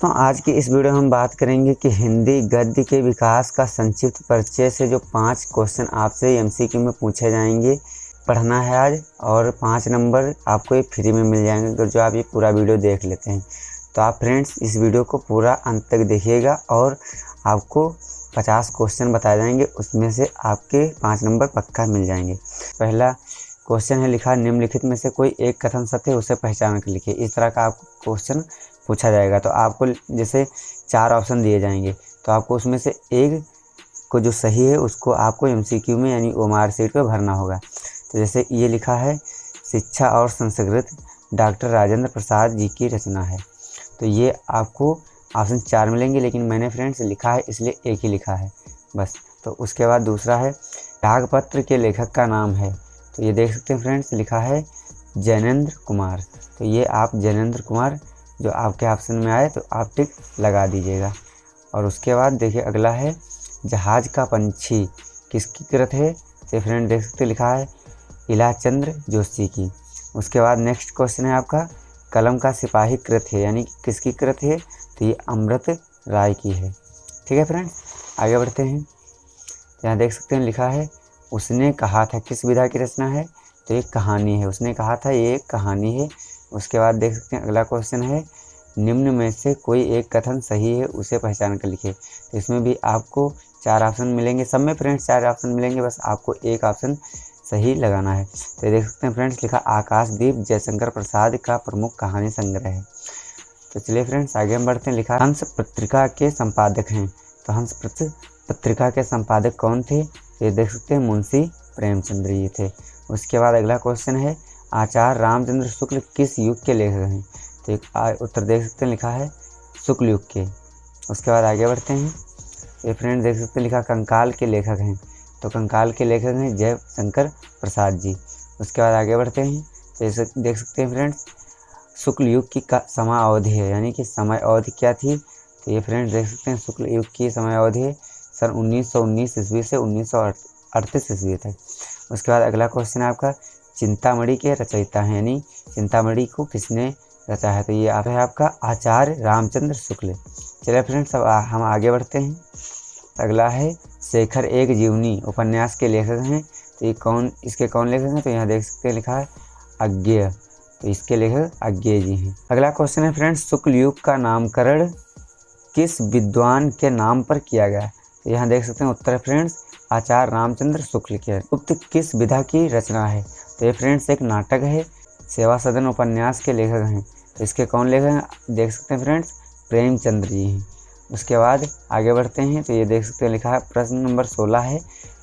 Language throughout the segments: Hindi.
दोस्तों आज की इस वीडियो में हम बात करेंगे कि हिंदी गद्य के विकास का संक्षिप्त परिचय से जो 5 क्वेश्चन आपसे एमसीक्यू में पूछे जाएंगे पढ़ना है आज, और 5 नंबर आपको ये फ्री में मिल जाएंगे अगर जो आप ये पूरा वीडियो देख लेते हैं। तो आप फ्रेंड्स इस वीडियो को पूरा अंत तक देखिएगा और आपको 50 क्वेश्चन बताए जाएंगे, उसमें से आपके 5 नंबर पक्का मिल जाएंगे। पहला क्वेश्चन है लिखा निम्नलिखित में से कोई एक कथन सत्य है उसे पहचान कर लिखिए। इस तरह का आपको क्वेश्चन पूछा जाएगा। तो आपको जैसे 4 ऑप्शन दिए जाएंगे, तो आपको उसमें से एक को जो सही है उसको आपको एमसीक्यू में यानी ओएमआर शीट पे भरना होगा। तो जैसे ये लिखा है शिक्षा और संस्कृत डॉक्टर राजेंद्र प्रसाद जी की रचना है, तो ये आपको ऑप्शन 4 मिलेंगे, लेकिन मैंने फ्रेंड्स लिखा है इसलिए एक ही लिखा है बस। तो उसके बाद दूसरा है डाकपत्र के लेखक का नाम है, तो ये देख सकते हैं फ्रेंड्स लिखा है जैनेंद्र कुमार। तो ये आप जैनेंद्र कुमार जो आपके ऑप्शन में आए तो आप टिक लगा दीजिएगा। और उसके बाद देखिए अगला है जहाज का पंछी किसकी कृत है, तो फ्रेंड देख सकते लिखा है इलाचंद्र जोशी की। उसके बाद नेक्स्ट क्वेश्चन है आपका कलम का सिपाही कृत है, यानी कि किसकी कृत है, तो ये अमृत राय की है। ठीक है फ्रेंड्स, आगे बढ़ते हैं। यहाँ देख सकते हैं लिखा है उसने कहा था किस विधा की रचना है, तो ये कहानी है। उसने कहा था ये कहानी है। उसके बाद देख सकते हैं अगला क्वेश्चन है निम्न में से कोई एक कथन सही है उसे पहचान कर लिखिए। तो इसमें भी आपको 4 ऑप्शन मिलेंगे, सब में फ्रेंड्स 4 ऑप्शन मिलेंगे, बस आपको एक ऑप्शन सही लगाना है। तो देख सकते हैं फ्रेंड्स लिखा आकाशदीप जयशंकर प्रसाद का प्रमुख कहानी संग्रह है। तो चलिए फ्रेंड्स आगे हम बढ़ते हैं। लिखा हंस पत्रिका के संपादक हैं, तो हंस पत्रिका के संपादक कौन थे, ये देख सकते हैं मुंशी प्रेमचंद्र जी थे। उसके बाद अगला क्वेश्चन है आचार्य रामचंद्र शुक्ल किस युग के लेखक हैं, तो एक उत्तर देख सकते हैं लिखा है शुक्ल युग के। उसके बाद आगे बढ़ते हैं। ये फ्रेंड देख सकते हैं लिखा कंकाल के लेखक हैं, तो कंकाल के लेखक हैं जयशंकर प्रसाद जी। उसके बाद आगे बढ़ते हैं। तो देख सकते हैं फ्रेंड्स शुक्ल युग की समय अवधि है, यानी कि समय अवधि क्या थी, तो ये फ्रेंड्स देख सकते हैं शुक्ल युग की समय अवधि है सन 1919 ईस्वी से 1938 ईस्वी तक। उसके बाद अगला क्वेश्चन है आपका चिंतामणि के रचयिता हैं, यानी चिंतामणि को किसने रचा है, तो ये आप है आपका आचार्य रामचंद्र शुक्ल। चलिए फ्रेंड्स अब हम आगे बढ़ते हैं। अगला है शेखर एक जीवनी उपन्यास के लेखक हैं, तो ये इसके कौन लेखक हैं, तो यहाँ देख सकते हैं लिखा है अज्ञेय, तो इसके लेखक अज्ञेय जी हैं। अगला क्वेश्चन है फ्रेंड्स शुक्ल युग का नामकरण किस विद्वान के नाम पर किया गया, तो यहाँ देख सकते हैं उत्तर फ्रेंड्स आचार्य रामचंद्र शुक्ल के। उक्त किस विधा की रचना है, तो ये फ्रेंड्स एक नाटक है। सेवा सदन उपन्यास के लेखक हैं, तो इसके कौन लेखक हैं, देख सकते हैं फ्रेंड्स प्रेमचंद्र जी हैं। उसके बाद आगे बढ़ते हैं। तो ये देख सकते हैं लिखा है प्रश्न नंबर 16 है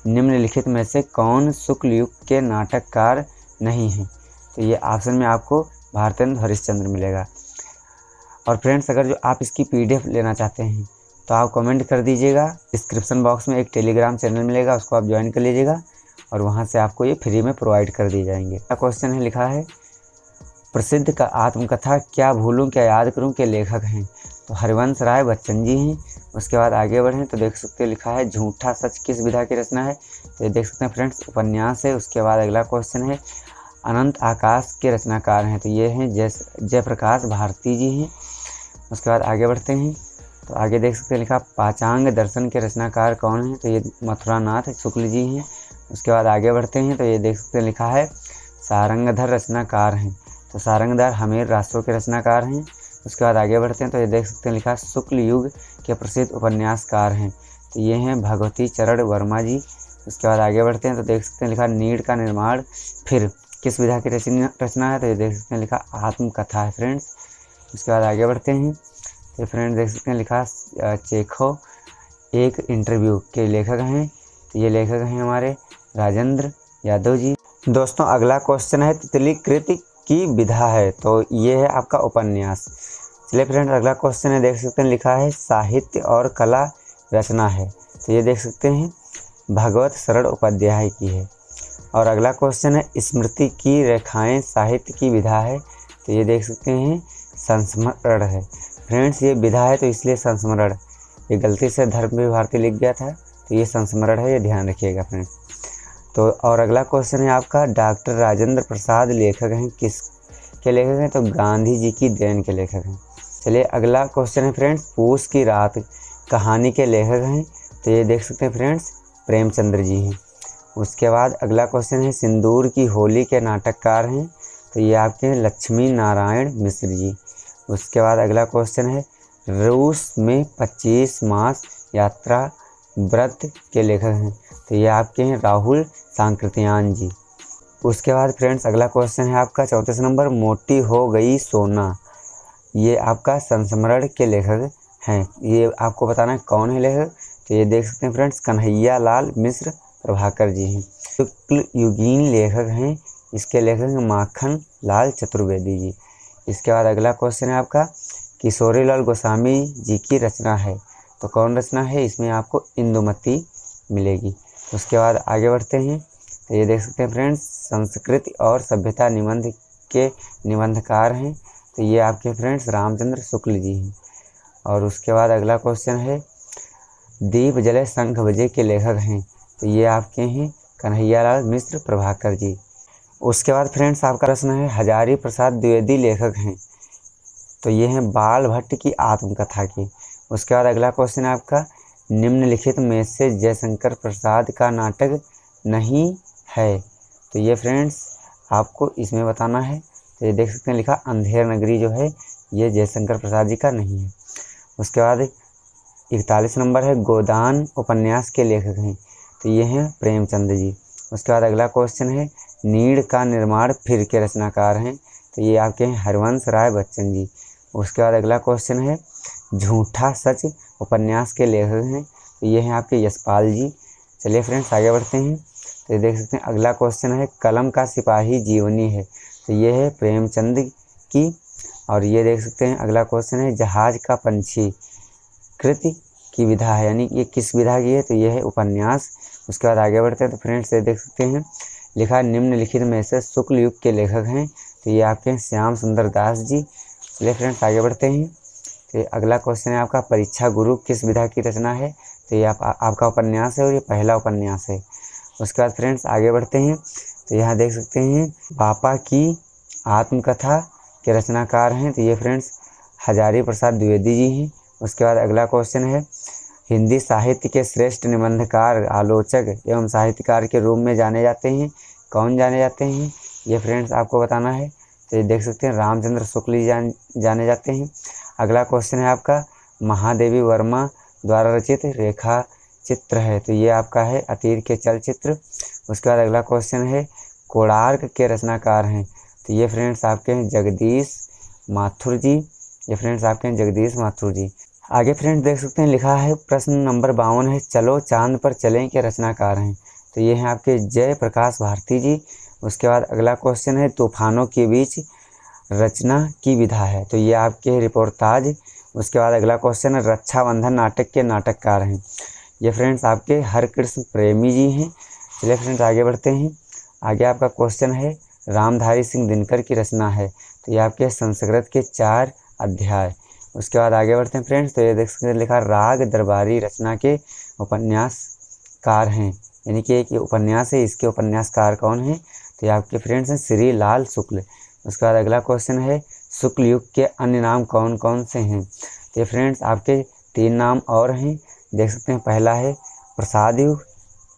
निम्नलिखित में से कौन शुक्ल युग के नाटककार नहीं है, तो ये ऑप्शन में आपको भारतेंद्र हरिश्चंद्र मिलेगा। और फ्रेंड्स अगर जो आप इसकी PDF लेना चाहते हैं तो आप कमेंट कर दीजिएगा। डिस्क्रिप्शन बॉक्स में एक टेलीग्राम चैनल मिलेगा, उसको आप ज्वाइन कर लीजिएगा और वहाँ से आपको ये फ्री में प्रोवाइड कर दी जाएंगे। क्वेश्चन है लिखा है प्रसिद्ध का आत्मकथा क्या भूलूं क्या याद करूं के लेखक हैं, तो हरिवंश राय बच्चन जी हैं। उसके बाद आगे बढ़ें तो देख सकते हैं लिखा है झूठा सच किस विधा की रचना है, तो ये देख सकते हैं फ्रेंड्स उपन्यास है। उसके बाद अगला क्वेश्चन है अनंत आकाश के रचनाकार हैं, तो ये हैं जयप्रकाश भारती जी हैं। उसके बाद आगे बढ़ते हैं। तो आगे देख सकते हैं लिखा पाचांग दर्शन के रचनाकार कौन है, तो ये मथुरानाथ शुक्ल जी हैं। उसके बाद आगे बढ़ते हैं। तो ये देख सकते हैं लिखा है सारंगधर रचनाकार हैं, तो सारंगधर हमीर राष्ट्रों के रचनाकार हैं। उसके बाद आगे बढ़ते हैं। तो ये देख सकते हैं लिखा शुक्ल युग के प्रसिद्ध उपन्यासकार हैं, तो ये हैं भगवती चरण वर्मा जी। उसके बाद आगे बढ़ते हैं। तो देख सकते हैं लिखा नीड़ का निर्माण फिर किस विधा की रचना है, तो ये देख सकते हैं लिखा आत्मकथा है फ्रेंड्स। उसके बाद आगे बढ़ते हैं। तो फ्रेंड्स देख सकते हैं लिखा चेखो एक इंटरव्यू के लेखक हैं, तो ये लेखक हैं हमारे राजेंद्र यादव जी। दोस्तों अगला क्वेश्चन है तितली कृति की विधा है, तो ये है आपका उपन्यास। चलिए फ्रेंड्स अगला क्वेश्चन है देख सकते हैं लिखा है साहित्य और कला रचना है, तो ये देख सकते हैं भगवत शरण उपाध्याय की है। और अगला क्वेश्चन है स्मृति की रेखाएं साहित्य की विधा है, तो ये देख सकते हैं संस्मरण है। फ्रेंड्स ये विधा है तो इसलिए संस्मरण, ये गलती से धर्मवीर भारती लिख गया था, तो ये संस्मरण है, ये ध्यान रखिएगा फ्रेंड्स। तो और अगला क्वेश्चन है आपका डॉक्टर राजेंद्र प्रसाद लेखक हैं किस के लेखक हैं, तो गांधी जी की देन के लेखक हैं। चलिए अगला क्वेश्चन है फ्रेंड्स, पूस की रात कहानी के लेखक हैं, तो ये देख सकते हैं फ्रेंड्स प्रेमचंद्र जी हैं। उसके बाद अगला क्वेश्चन है, सिंदूर की होली के नाटककार हैं, तो ये आपके हैं लक्ष्मी नारायण मिश्र जी। उसके बाद अगला क्वेश्चन है, रूस में 25 मास यात्रा व्रत के लेखक हैं, तो ये आपके हैं राहुल सांकृत्यायन जी। उसके बाद फ्रेंड्स अगला क्वेश्चन है आपका 34 नंबर, मोटी हो गई सोना, ये आपका संस्मरण के लेखक हैं। ये आपको बताना है कौन है लेखक, तो ये देख सकते हैं फ्रेंड्स कन्हैया लाल मिश्र प्रभाकर जी हैं। शुक्ल युगीन लेखक हैं, इसके लेखक हैं माखन लाल चतुर्वेदी जी। इसके बाद अगला क्वेश्चन है आपका, किशोरीलाल गोस्वामी जी की रचना है, तो कौन रचना है, इसमें आपको इंदुमती मिलेगी। उसके बाद आगे बढ़ते हैं, तो ये देख सकते हैं फ्रेंड्स संस्कृत और सभ्यता निबंध के निबंधकार हैं, तो ये आपके फ्रेंड्स रामचंद्र शुक्ल जी हैं। और उसके बाद अगला क्वेश्चन है, दीप जले शंख बजे के लेखक हैं, तो ये आपके हैं कन्हैयालाल मिश्र प्रभाकर जी। उसके बाद फ्रेंड्स आपका प्रश्न है, हजारी प्रसाद द्विवेदी लेखक हैं, तो ये हैं बाल भट्ट की आत्मकथा की। उसके बाद अगला क्वेश्चन है आपका, निम्नलिखित में से जयशंकर प्रसाद का नाटक नहीं है, तो ये फ्रेंड्स आपको इसमें बताना है, तो ये देख सकते हैं लिखा अंधेर नगरी जो है ये जयशंकर प्रसाद जी का नहीं है। उसके बाद 41 नंबर है, गोदान उपन्यास के लेखक हैं, तो ये हैं प्रेमचंद जी। उसके बाद अगला क्वेश्चन है, नीड़ का निर्माण फिर के रचनाकार हैं, तो ये आपके हैं हरवंश राय बच्चन जी। उसके बाद अगला क्वेश्चन है, झूठा सच उपन्यास के लेखक हैं, तो ये हैं आपके यशपाल जी। चलिए फ्रेंड्स आगे बढ़ते हैं, तो ये देख सकते हैं अगला क्वेश्चन है, कलम का सिपाही जीवनी है, तो ये है प्रेमचंद की। और ये देख सकते हैं अगला क्वेश्चन है, जहाज का पंछी कृति की विधा है, यानी ये किस विधा की है, तो ये है उपन्यास। उसके बाद आगे बढ़ते हैं, तो फ्रेंड्स ये देख सकते हैं लिखा निम्नलिखित में से शुक्ल युग के लेखक हैं, तो ये आपके हैं श्याम सुंदर दास जी। चलिए फ्रेंड्स आगे बढ़ते हैं, तो अगला क्वेश्चन है आपका, परीक्षा गुरु किस विधा की रचना है, तो ये आपका उपन्यास है और ये पहला उपन्यास है। उसके बाद फ्रेंड्स आगे बढ़ते हैं, तो यहाँ देख सकते हैं पापा की आत्मकथा के रचनाकार हैं, तो ये फ्रेंड्स हजारी प्रसाद द्विवेदी जी हैं। उसके बाद अगला क्वेश्चन है, हिंदी साहित्य के श्रेष्ठ निबंधकार आलोचक एवं साहित्यकार के रूप में जाने जाते हैं, कौन जाने जाते हैं, ये फ्रेंड्स आपको बताना है, तो ये देख सकते हैं रामचंद्र शुक्ल जी जाने जाते हैं। अगला क्वेश्चन है आपका, महादेवी वर्मा द्वारा रचित रेखा चित्र है, तो ये आपका है अतीत के चलचित्र। उसके बाद अगला क्वेश्चन है, कोणार्क के रचनाकार हैं, तो ये फ्रेंड्स आपके हैं जगदीश माथुर जी। ये फ्रेंड्स आपके हैं जगदीश माथुर जी। आगे फ्रेंड्स देख सकते हैं लिखा है प्रश्न नंबर 52 है, चलो चांद पर चलें के रचनाकार हैं, तो ये हैं आपके जय प्रकाश भारती जी। उसके बाद अगला क्वेश्चन है, तूफानों के बीच रचना की विधा है, तो ये आपके रिपोर्टाज। उसके बाद अगला क्वेश्चन है, रक्षाबंधन नाटक के नाटककार हैं, ये फ्रेंड्स आपके हरकृष्ण प्रेमी जी हैं। चलिए फ्रेंड्स आगे बढ़ते हैं, आगे आपका क्वेश्चन है, रामधारी सिंह दिनकर की रचना है, तो ये आपके संस्कृत के 4 अध्याय। उसके बाद आगे बढ़ते हैं फ्रेंड्स, तो ये देख सकते हैं लिखा राग दरबारी रचना के उपन्यासकार हैं, यानी कि एक उपन्यास है, इसके उपन्यासकार कौन हैं, तो ये आपके फ्रेंड्स हैं श्री लाल शुक्ल। उसके बाद अगला क्वेश्चन है, शुक्ल युग के अन्य नाम कौन कौन से हैं, तो ये फ्रेंड्स आपके 3 नाम और हैं, देख सकते हैं पहला है प्रसाद युग,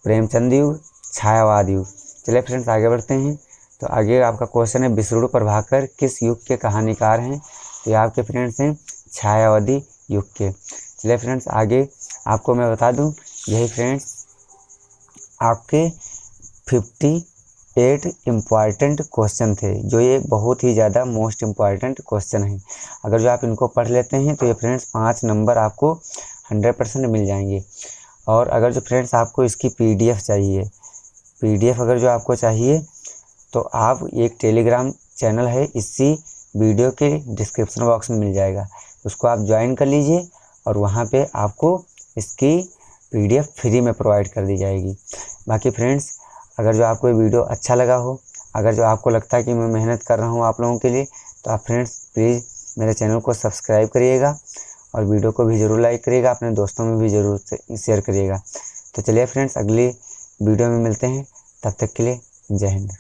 प्रेमचंद युग, छायावाद युग। चलिए फ्रेंड्स आगे बढ़ते हैं, तो आगे आपका क्वेश्चन है, विष्णु प्रभाकर किस युग के कहानीकार हैं, तो ये आपके फ्रेंड्स हैं छायावादी युग के। चलिए फ्रेंड्स आगे आपको मैं बता दूं, यही फ्रेंड्स आपके 58 इम्पॉर्टेंट क्वेश्चन थे, जो ये बहुत ही ज़्यादा मोस्ट इम्पॉर्टेंट क्वेश्चन हैं। अगर जो आप इनको पढ़ लेते हैं तो ये फ्रेंड्स 5 नंबर आपको 100% मिल जाएंगे। और अगर जो फ्रेंड्स आपको इसकी PDF चाहिए, PDF अगर जो आपको चाहिए, तो आप एक टेलीग्राम चैनल है, इसी वीडियो के डिस्क्रिप्शन बॉक्स में मिल जाएगा, उसको आप ज्वाइन कर लीजिए और वहाँ पे आपको इसकी PDF फ्री में प्रोवाइड कर दी जाएगी। बाकी फ्रेंड्स अगर जो आपको ये वीडियो अच्छा लगा हो, अगर जो आपको लगता है कि मैं मेहनत कर रहा हूँ आप लोगों के लिए, तो आप फ्रेंड्स प्लीज़ मेरे चैनल को सब्सक्राइब करिएगा और वीडियो को भी ज़रूर लाइक करिएगा, अपने दोस्तों में भी ज़रूर शेयर करिएगा। तो चलिए फ्रेंड्स अगली वीडियो में मिलते हैं, तब तक के लिए जय हिंद।